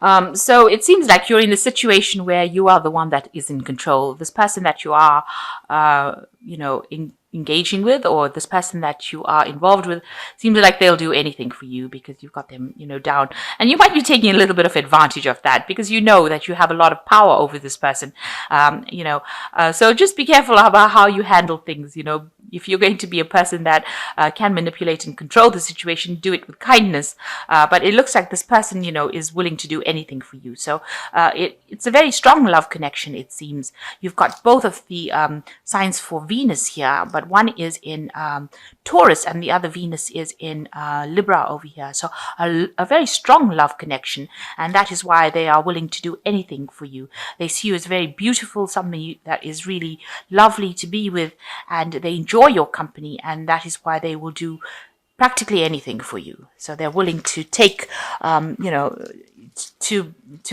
So it seems like you're in a situation where you are the one that is in control. This person that you are, engaging with, or this person that you are involved with, seems like they'll do anything for you because you've got them, down. And you might be taking a little bit of advantage of that because you know that you have a lot of power over this person. So just be careful about how you handle things. If you're going to be a person that can manipulate and control the situation, do it with kindness. But it looks like this person, is willing to do anything for you. So it's a very strong love connection, it seems. You've got both of the signs for Venus here, but one is in Taurus and the other Venus is in Libra over here. So a very strong love connection. And that is why they are willing to do anything for you. They see you as very beautiful, somebody that is really lovely to be with, and they enjoy your company, and that is why they will do practically anything for you. So they're willing to take, to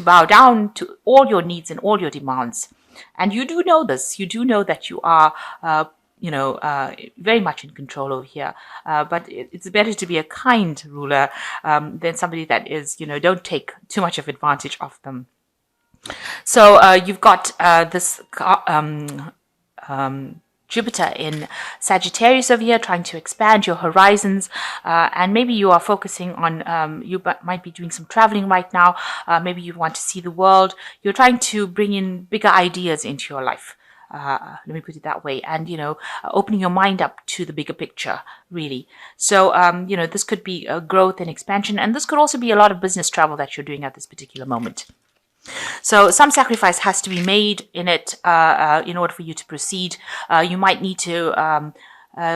bow down to all your needs and all your demands. And you do know this. You do know that you are, very much in control over here. But it's better to be a kind ruler than somebody that is, don't take too much of advantage of them. So you've got this Jupiter in Sagittarius over here, trying to expand your horizons, and maybe you are focusing on, you might be doing some traveling right now, maybe you want to see the world, you're trying to bring in bigger ideas into your life. Let me put it that way, and opening your mind up to the bigger picture, really. So this could be a growth and expansion, and this could also be a lot of business travel that you're doing at this particular moment. So some sacrifice has to be made in it in order for you to proceed. You might need to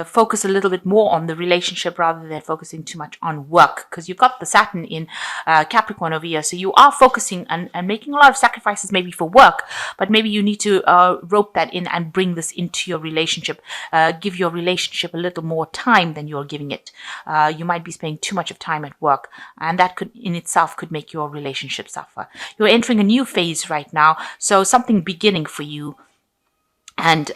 focus a little bit more on the relationship rather than focusing too much on work, because you've got the Saturn in Capricorn over here. So you are focusing and making a lot of sacrifices maybe for work, but maybe you need to rope that in and bring this into your relationship. Give your relationship a little more time than you're giving it. You might be spending too much of time at work, and that could in itself could make your relationship suffer. You're entering a new phase right now, so something beginning for you. And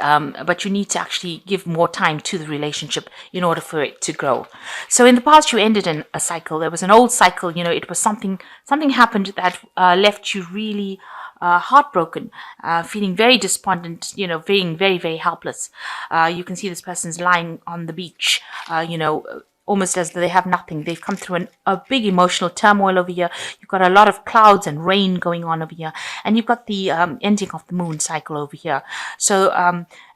but you need to actually give more time to the relationship in order for it to grow. So in the past, you ended in a cycle. There was an old cycle. It was something happened that left you really heartbroken, feeling very despondent. Being very, very helpless. You can see this person's lying on the beach. Almost as though they have nothing. They've come through a big emotional turmoil over here. You've got a lot of clouds and rain going on over here. And you've got the ending of the moon cycle over here. So,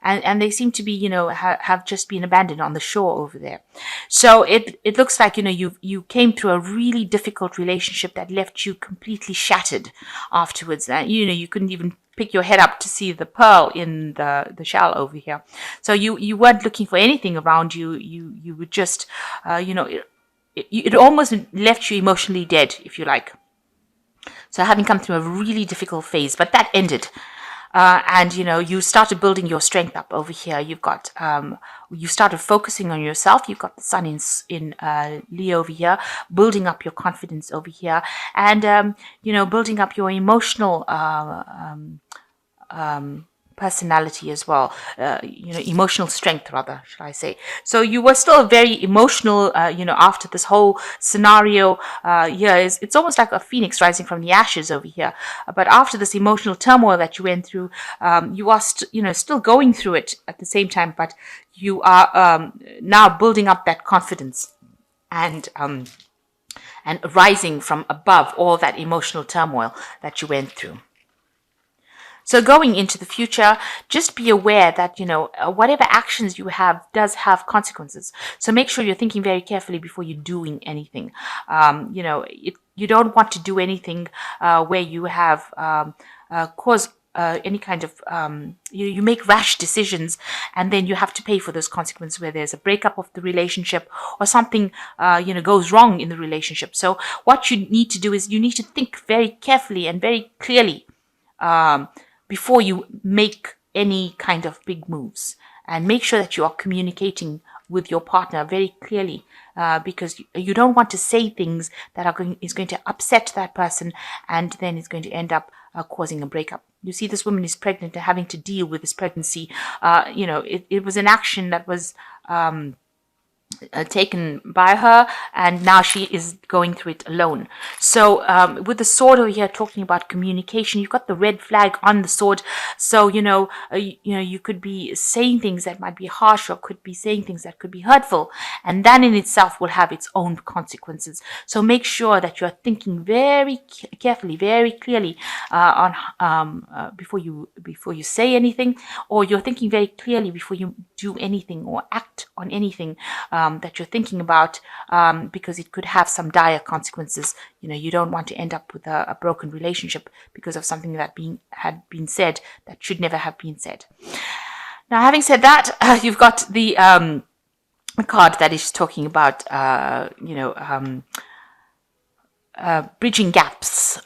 and they seem to be, have just been abandoned on the shore over there. So it looks like, you came through a really difficult relationship that left you completely shattered afterwards. You couldn't even pick your head up to see the pearl in the shell over here. So you weren't looking for anything around you. You were just, it almost left you emotionally dead, if you like. So having come through a really difficult phase, but that ended. And you started building your strength up over here. You've got you started focusing on yourself. You've got the sun in Leo over here, building up your confidence over here, and building up your emotional personality as well, emotional strength rather, should I say. So you were still very emotional, after this whole scenario here. It's almost like a phoenix rising from the ashes over here. But after this emotional turmoil that you went through, you are still going through it at the same time, but you are now building up that confidence and rising from above all that emotional turmoil that you went through. So going into the future, just be aware that, whatever actions you have does have consequences. So make sure you're thinking very carefully before you're doing anything. You don't want to do anything where you have caused any kind of, you make rash decisions and then you have to pay for those consequences where there's a breakup of the relationship or something, goes wrong in the relationship. So what you need to do is you need to think very carefully and very clearly before you make any kind of big moves, and make sure that you are communicating with your partner very clearly, because you don't want to say things that is going to upset that person, and then it's going to end up causing a breakup. You see, this woman is pregnant and having to deal with this pregnancy. It was an action that was taken by her, and now she is going through it alone. So with the sword over here talking about communication, you've got the red flag on the sword. So you could be saying things that might be harsh, or could be saying things that could be hurtful, and that in itself will have its own consequences. So make sure that you're thinking very carefully, very clearly before you say anything, or you're thinking very clearly before you do anything or act on anything that you're thinking about, because it could have some dire consequences. You don't want to end up with a broken relationship because of something that had been said that should never have been said. Now, having said that, you've got the card that is talking about, bridging gaps,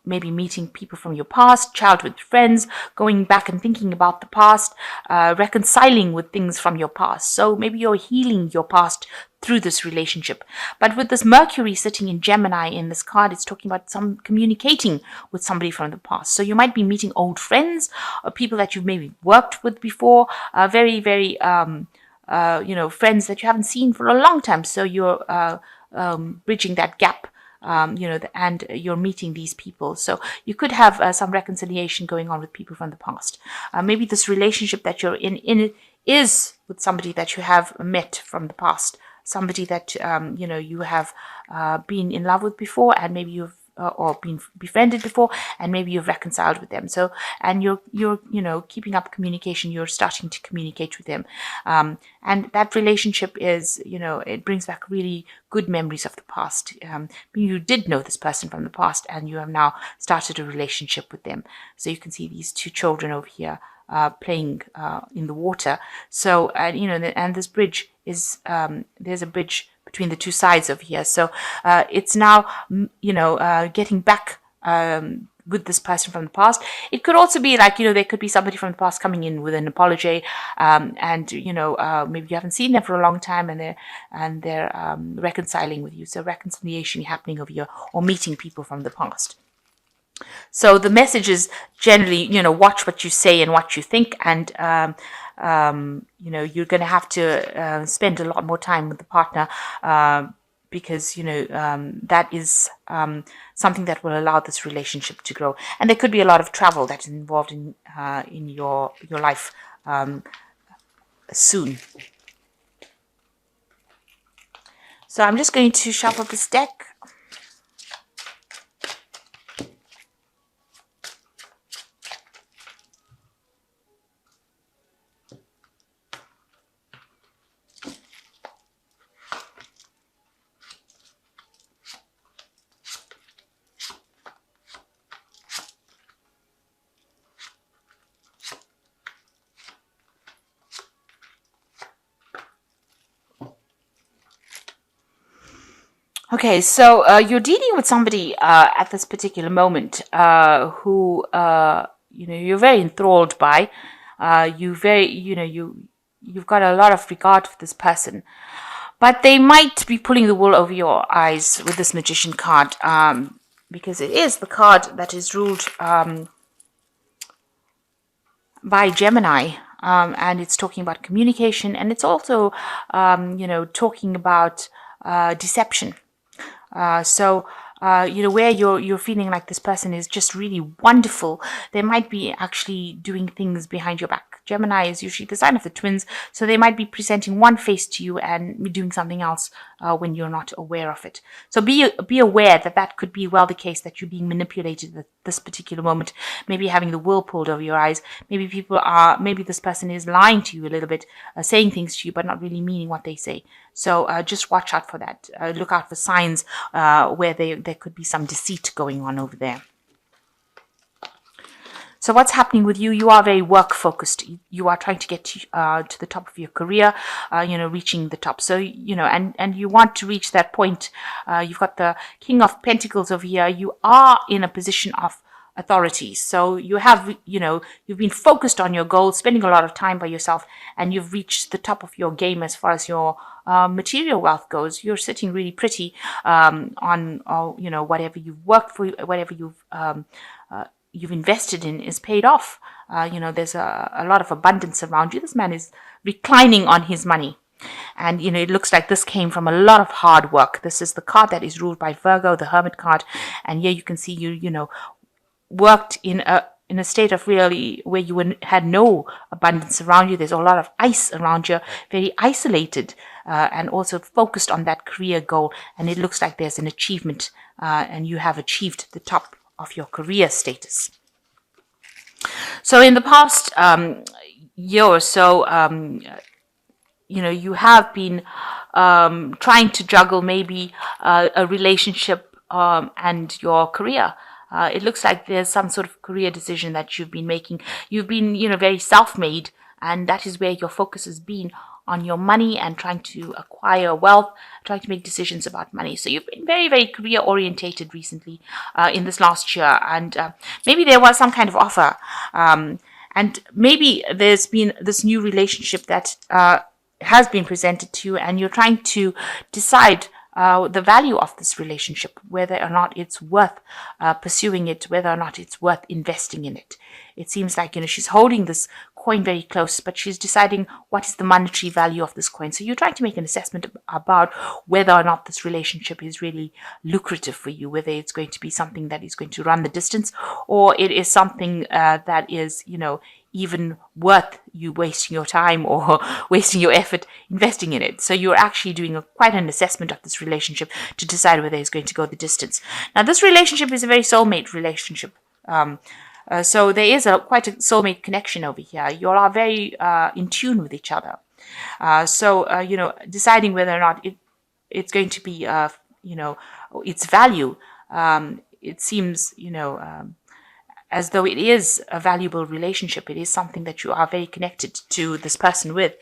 maybe meeting people from your past, childhood friends, going back and thinking about the past, reconciling with things from your past. So maybe you're healing your past through this relationship. But with this Mercury sitting in Gemini in this card, it's talking about some communicating with somebody from the past. So you might be meeting old friends or people that you've maybe worked with before, very, very, friends that you haven't seen for a long time. So you're bridging that gap, and you're meeting these people. So you could have some reconciliation going on with people from the past. Maybe this relationship that you're in is with somebody that you have met from the past, somebody that you have been in love with before, and maybe you've or been befriended before, and maybe you've reconciled with them. So, and you're keeping up communication. You're starting to communicate with them, and that relationship is it brings back really good memories of the past. You did know this person from the past, and you have now started a relationship with them. So you can see these two children over here playing in the water. So and this bridge is there's a bridge between the two sides of here. So it's now getting back with this person from the past. It could also be like there could be somebody from the past coming in with an apology, and maybe you haven't seen them for a long time, and they're reconciling with you. So reconciliation happening over here, or meeting people from the past. So the message is generally, watch what you say and what you think, and you're going to have to spend a lot more time with the partner, because that is something that will allow this relationship to grow. And there could be a lot of travel that's involved in your life soon. So I'm just going to shuffle this deck. Okay, so you're dealing with somebody at this particular moment who you're very enthralled by. You've got a lot of regard for this person, but they might be pulling the wool over your eyes with this Magician card, because it is the card that is ruled by Gemini, and it's talking about communication, and it's also talking about deception. Where you're feeling like this person is just really wonderful, they might be actually doing things behind your back. Gemini is usually the sign of the twins, so they might be presenting one face to you and doing something else when you're not aware of it. So be aware that could be well the case, that you're being manipulated at this particular moment, maybe having the wool pulled over your eyes. Maybe this person is lying to you a little bit, saying things to you but not really meaning what they say. So just watch out for that. Look out for signs where there could be some deceit going on over there. So what's happening with you? You are very work focused. You are trying to get to the top of your career, reaching the top. So, and you want to reach that point. You've got the King of Pentacles over here. You are in a position of authority. So you have, you've been focused on your goals, spending a lot of time by yourself, and you've reached the top of your game as far as your material wealth goes. You're sitting really pretty on, whatever you've worked for, whatever you've invested in is paid off. There's a lot of abundance around you. This man is reclining on his money. And, it looks like this came from a lot of hard work. This is the card that is ruled by Virgo, the Hermit card. And here you can see worked in a state of really where you had no abundance around you. There's a lot of ice around you, very isolated, and also focused on that career goal. And it looks like there's an achievement, and you have achieved the top of your career status. So in the past year or so, you have been trying to juggle maybe a relationship and your career. It looks like there's some sort of career decision that you've been making. You've been, very self-made, and that is where your focus has been on your money and trying to acquire wealth, trying to make decisions about money. So you've been very, very career orientated recently in this last year, and maybe there was some kind of offer, and maybe there's been this new relationship that has been presented to you, and you're trying to decide the value of this relationship, whether or not it's worth pursuing it, whether or not it's worth investing in it. It seems like, she's holding this coin very close, but she's deciding what is the monetary value of this coin. So you're trying to make an assessment about whether or not this relationship is really lucrative for you, whether it's going to be something that is going to run the distance, or it is something that is, even worth you wasting your time or wasting your effort investing in it. So you're actually doing quite an assessment of this relationship to decide whether it's going to go the distance. Now, this relationship is a very soulmate relationship. So there is quite a soulmate connection over here. You all are very in tune with each other. So deciding whether or not it's going to be, its value, it seems, as though it is a valuable relationship. It is something that you are very connected to this person with.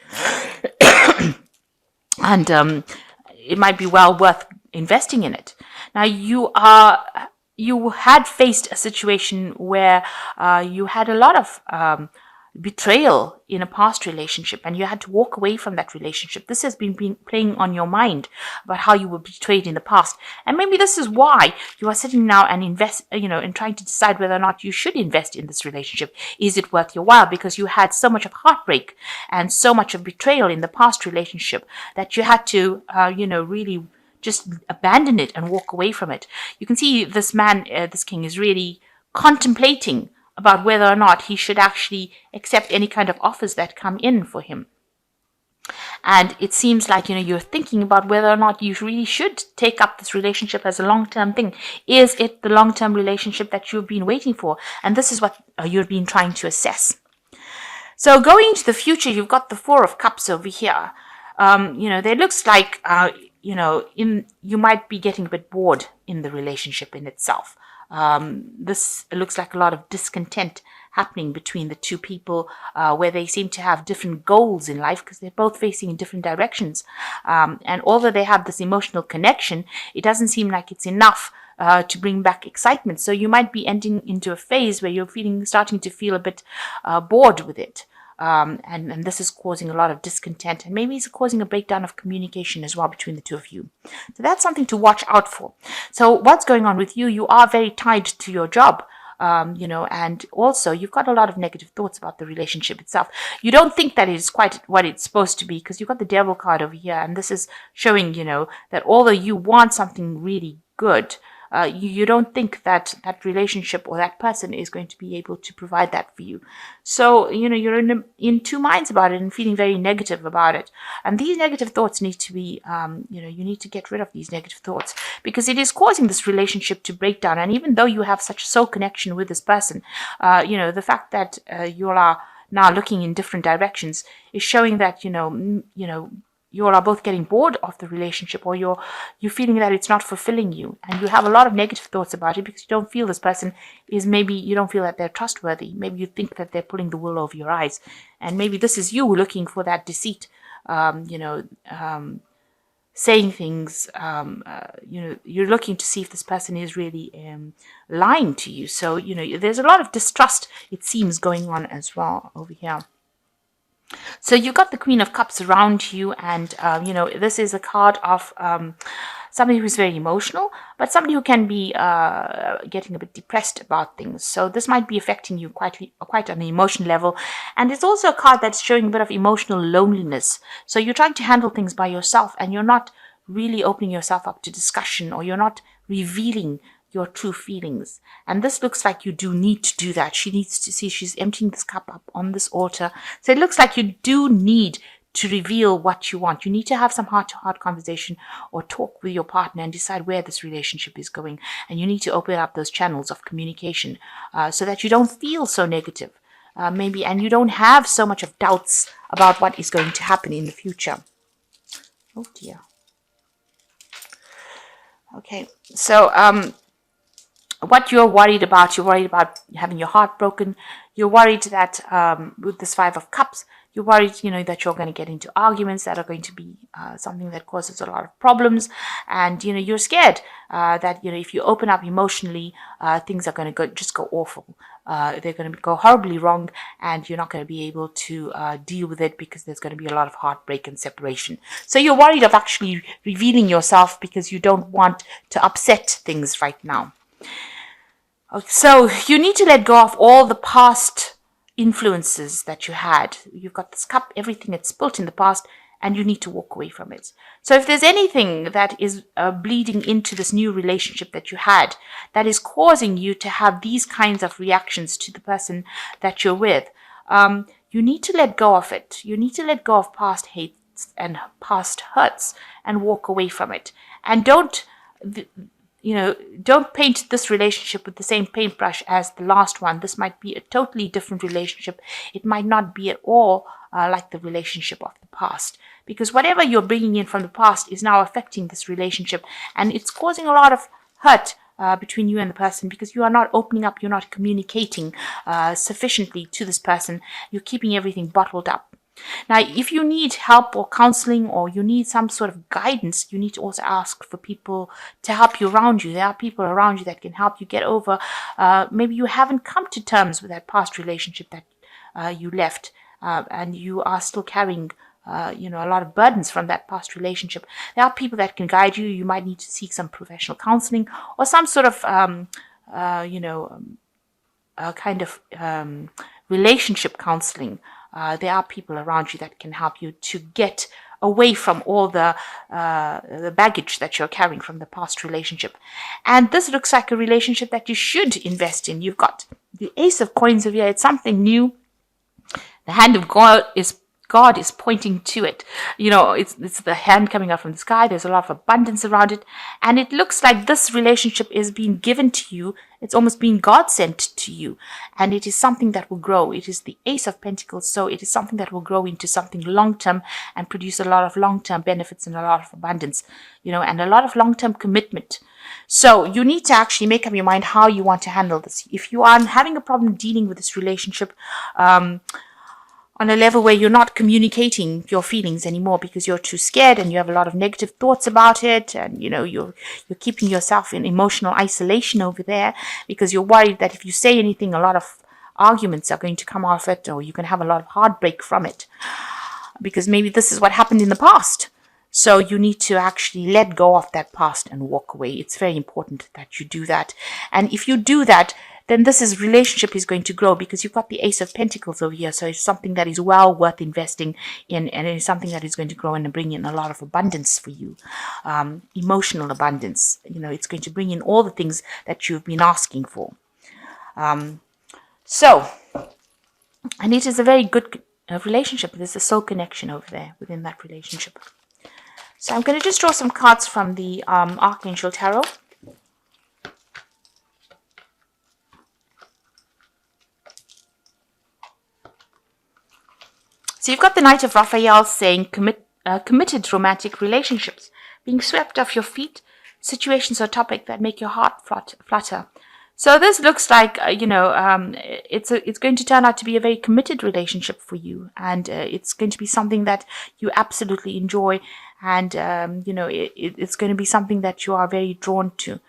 And it might be well worth investing in it. Now, you had faced a situation where you had a lot of betrayal in a past relationship, and you had to walk away from that relationship. This has been playing on your mind about how you were betrayed in the past, and maybe this is why you are sitting now and and trying to decide whether or not you should invest in this relationship. Is it worth your while? Because you had so much of heartbreak and so much of betrayal in the past relationship that you had to, really just abandon it and walk away from it. You can see this man, this king, is really contemplating about whether or not he should actually accept any kind of offers that come in for him. And it seems like, you're thinking about whether or not you really should take up this relationship as a long-term thing. Is it the long-term relationship that you've been waiting for? And this is what you've been trying to assess. So going into the future, you've got the Four of Cups over here. There looks like, you might be getting a bit bored in the relationship in itself. This looks like a lot of discontent happening between the two people, where they seem to have different goals in life because they're both facing in different directions. And although they have this emotional connection, it doesn't seem like it's enough to bring back excitement. So you might be ending into a phase where you're starting to feel a bit bored with it. And this is causing a lot of discontent, and maybe it's causing a breakdown of communication as well between the two of you. So that's something to watch out for. So what's going on with you? You are very tied to your job, and also you've got a lot of negative thoughts about the relationship itself. You don't think that it is quite what it's supposed to be because you've got the Devil card over here, and this is showing, that although you want something really good, you don't think that that relationship or that person is going to be able to provide that for you. So, you're in two minds about it and feeling very negative about it. And these negative thoughts need to be, you need to get rid of these negative thoughts because it is causing this relationship to break down. And even though you have such a soul connection with this person, the fact that you are now looking in different directions is showing that, you all are both getting bored of the relationship, or you're feeling that it's not fulfilling you, and you have a lot of negative thoughts about it because you don't feel this person is, maybe you don't feel that they're trustworthy. Maybe you think that they're pulling the wool over your eyes, and maybe this is you looking for that deceit, saying things, you're looking to see if this person is really lying to you. So, there's a lot of distrust, it seems, going on as well over here. So you've got the Queen of Cups around you, and, this is a card of somebody who's very emotional, but somebody who can be getting a bit depressed about things. So this might be affecting you quite on an emotional level. And it's also a card that's showing a bit of emotional loneliness. So you're trying to handle things by yourself, and you're not really opening yourself up to discussion, or you're not revealing your true feelings. And this looks like you do need to do that. She needs to see, she's emptying this cup up on this altar. So it looks like you do need to reveal what you want. You need to have some heart-to-heart conversation or talk with your partner and decide where this relationship is going. And you need to open up those channels of communication so that you don't feel so negative. Maybe, and you don't have so much of doubts about what is going to happen in the future. Oh dear. Okay, so what you're worried about having your heart broken. You're worried that with this Five of Cups, you're worried, that you're going to get into arguments that are going to be something that causes a lot of problems. And, you're scared that, if you open up emotionally, things are going to just go awful. They're going to go horribly wrong, and you're not going to be able to deal with it because there's going to be a lot of heartbreak and separation. So you're worried of actually revealing yourself because you don't want to upset things right now. So you need to let go of all the past influences that you had. You've got this cup, everything that's built in the past, and you need to walk away from it. So if there's anything that is bleeding into this new relationship that you had that is causing you to have these kinds of reactions to the person that you're with, you need to let go of it. You need to let go of past hates and past hurts and walk away from it. And don't paint this relationship with the same paintbrush as the last one. This might be a totally different relationship. It might not be at all like the relationship of the past, because whatever you're bringing in from the past is now affecting this relationship, and it's causing a lot of hurt between you and the person, because you are not opening up, you're not communicating sufficiently to this person. You're keeping everything bottled up. Now, if you need help or counseling, or you need some sort of guidance, you need to also ask for people to help you around you. There are people around you that can help you get over. Maybe you haven't come to terms with that past relationship that you left, and you are still carrying a lot of burdens from that past relationship. There are people that can guide you. You might need to seek some professional counseling or some sort of kind of relationship counseling. There are people around you that can help you to get away from all the baggage that you're carrying from the past relationship. And this looks like a relationship that you should invest in. You've got the Ace of Coins over here. It's something new. The hand of God is pointing to it. It's the hand coming out from the sky. There's a lot of abundance around it. And it looks like this relationship is being given to you. It's almost being God sent to you. And it is something that will grow. It is the Ace of Pentacles. So it is something that will grow into something long-term and produce a lot of long-term benefits and a lot of abundance, and a lot of long-term commitment. So you need to actually make up your mind how you want to handle this. If you are having a problem dealing with this relationship, on a level where you're not communicating your feelings anymore because you're too scared and you have a lot of negative thoughts about it, and you're keeping yourself in emotional isolation over there because you're worried that if you say anything, a lot of arguments are going to come off it, or you can have a lot of heartbreak from it, because maybe this is what happened in the past. So you need to actually let go of that past and walk away. It's very important that you do that. And if you do that, then this relationship is going to grow, because you've got the Ace of Pentacles over here. So it's something that is well worth investing in, and it is something that is going to grow and bring in a lot of abundance for you. Emotional abundance. It's going to bring in all the things that you've been asking for. And it is a very good relationship. There's a soul connection over there within that relationship. So I'm going to just draw some cards from the Archangel Tarot. So you've got the Knight of Raphael saying committed romantic relationships, being swept off your feet, situations or topic that make your heart flutter. So this looks like, it's going to turn out to be a very committed relationship for you. And it's going to be something that you absolutely enjoy. And, it's going to be something that you are very drawn to.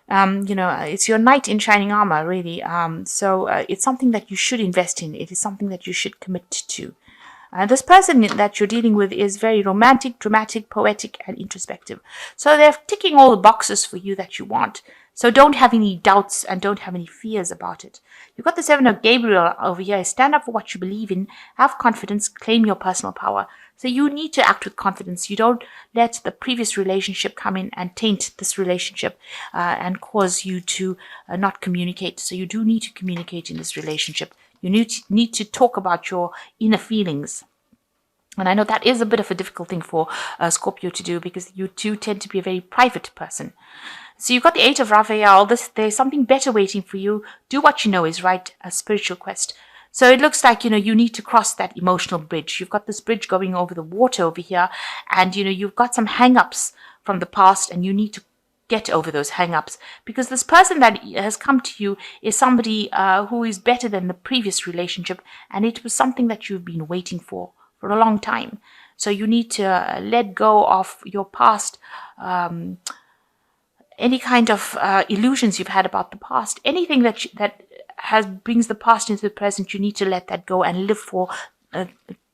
It's your knight in shining armor, really. So it's something that you should invest in. It is something that you should commit to. This person that you're dealing with is very romantic, dramatic, poetic, and introspective. So they're ticking all the boxes for you that you want. So don't have any doubts and don't have any fears about it. You've got the Seven of Gabriel over here. Stand up for what you believe in. Have confidence. Claim your personal power. So you need to act with confidence. You don't let the previous relationship come in and taint this relationship and cause you to not communicate. So you do need to communicate in this relationship. You need to talk about your inner feelings. And I know that is a bit of a difficult thing for Scorpio to do, because you do tend to be a very private person. So you've got the Eight of Raphael. There's something better waiting for you. Do what you know is right, a spiritual quest. So it looks like, you need to cross that emotional bridge. You've got this bridge going over the water over here, and, you've got some hang-ups from the past, and you need to get over those hang-ups, because this person that has come to you is somebody who is better than the previous relationship, and it was something that you've been waiting for a long time. So you need to let go of your past, any kind of illusions you've had about the past, anything that brings the past into the present. You need to let that go and live for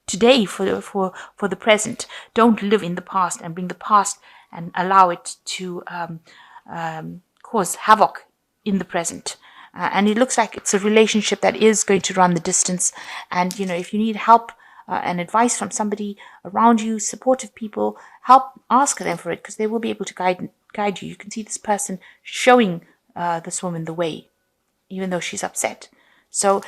today, for the present. Don't live in the past and bring the past and allow it to cause havoc in the present. And it looks like it's a relationship that is going to run the distance. And if you need help and advice from somebody around you, supportive people, ask them for it, because they will be able to guide you. You can see this person showing this woman the way, even though she's upset. So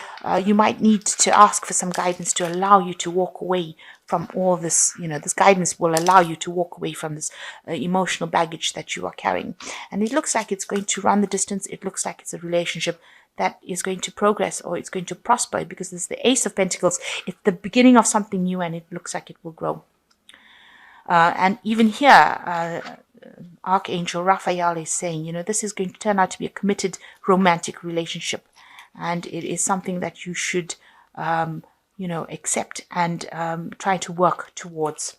you might need to ask for some guidance to allow you to walk away from all this. This guidance will allow you to walk away from this emotional baggage that you are carrying. And it looks like it's going to run the distance. It looks like it's a relationship that is going to progress, or it's going to prosper, because it's the Ace of Pentacles. It's the beginning of something new, and it looks like it will grow. And even here, Archangel Raphael is saying, this is going to turn out to be a committed romantic relationship. And it is something that you should, accept and try to work towards.